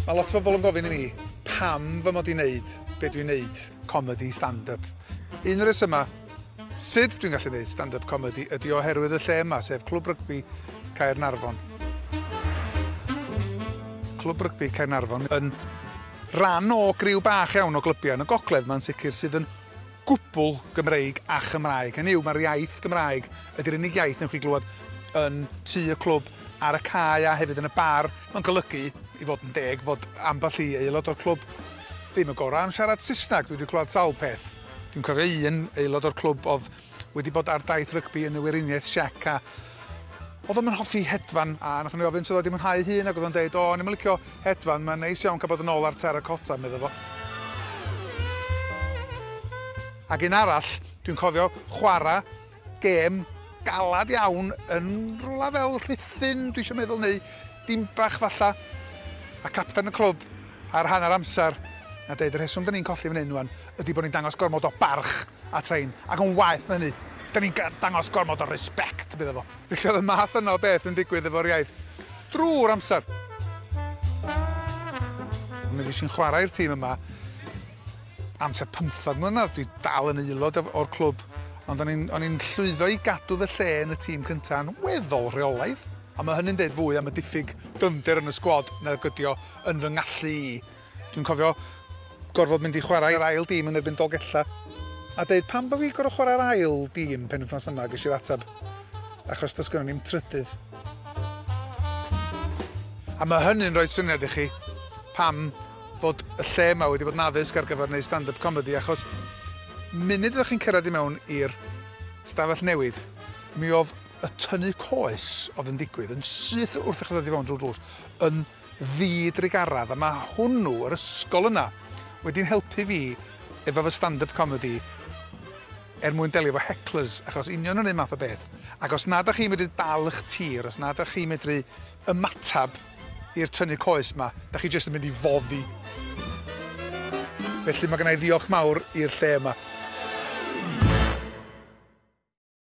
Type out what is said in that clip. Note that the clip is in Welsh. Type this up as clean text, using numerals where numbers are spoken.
Mae lot o bobl yn gofyn i mi pam fy mod i wneud be dwi'n wneud comedy stand-up. Un o'r resyma sut dwi'n gallu wneud stand-up comedy ydy oherwydd y lle yma, sef Clwb Rygbi Caernarfon. Clwb Rygbi Caernarfon yn rhan o griw bach iawn o glybiau yn y gogledd ma'n sicr sydd yn gwbl Gymreig a Chymraeg. Hynny yw, mae'r iaith Gymraeg ydy'r unig iaith yn chi glywed yn tu y clwb ar y cae a hefyd yn y bar. Mae'n golygu, i fod yn deg, fod ambell i aelod o'r clwb ddim yn gorau am siarad Saesneg. Dwi wedi clywed sawl peth. Dwi'n cofio un aelod o'r clwb oedd wedi bod ar daith rygbi yn y Weriniaeth Siec a oedd o'n hoffi hedfan a nath ni ofyn sydd wedi mwynhau hun ac oedd o'n dweud, o, ni'n mynd licio hedfan, mae'n neis iawn cael bod yn ôl ar terracotta, medda fo. Ac un arall, dwi'n cofio chwarae gêm galad iawn yn rhywle fel Rhuthun, dwi eisiau meddwl, neu Dimbach falla. A capten y clwb ar hanner amser a dweud, y rheswm da ni'n colli fan hyn wan ydy bod ni'n dangos gormod o barch a trein ac yn waeth na ni. Da ni'n dangos gormod o respect, bydde fo. Felly oedd y math yna o beth yn digwydd efo'r iaith drwy'r amser. Mi fysyn chwarae i'r tîm yma amser 15 mlynedd. Dwi dal yn aelod o'r clwb, ond o'n i'n llwyddo i gadw fy lle yn y tîm cyntaf yn weddol rheolaidd. A mae hynny'n deud fwy am y diffyg dyfnder yn y sgwad na gydio yn fy ngallu i. Dwi'n cofio gorfod mynd i chwarae'r ail dîm yn erbyn Dolgella. A deud, pam bod fi gorfod chwarae'r ail dîm penwythnos yma, ges i'r ateb, achos does gynnon ni'm trydydd. A mae hynny'n rhoi syniad i chi pam fod y lle yma wedi bod yn addysg ar gyfer wneud stand-up comedy, achos munud ydych chi'n cyrraedd i mewn i'r stafell newydd, mi oedd y tynnu coes oedd yn digwydd yn syth wrth eich ddod i fewn drwy'r drws yn ddidrig araf. A mae hwnnw, yr ysgol yna, wedi'n helpu fi efo fy stand-up comedy mwyn delio efo hecklers, achos union yn un math o beth. Ac os nad ydych chi'n medru dal eich tir, os nad ydych chi'n medru ymatab i'r tynnu coes yma, ydych chi jyst yn mynd i foddi. Felly mae gennau ddiolch mawr i'r lle yma.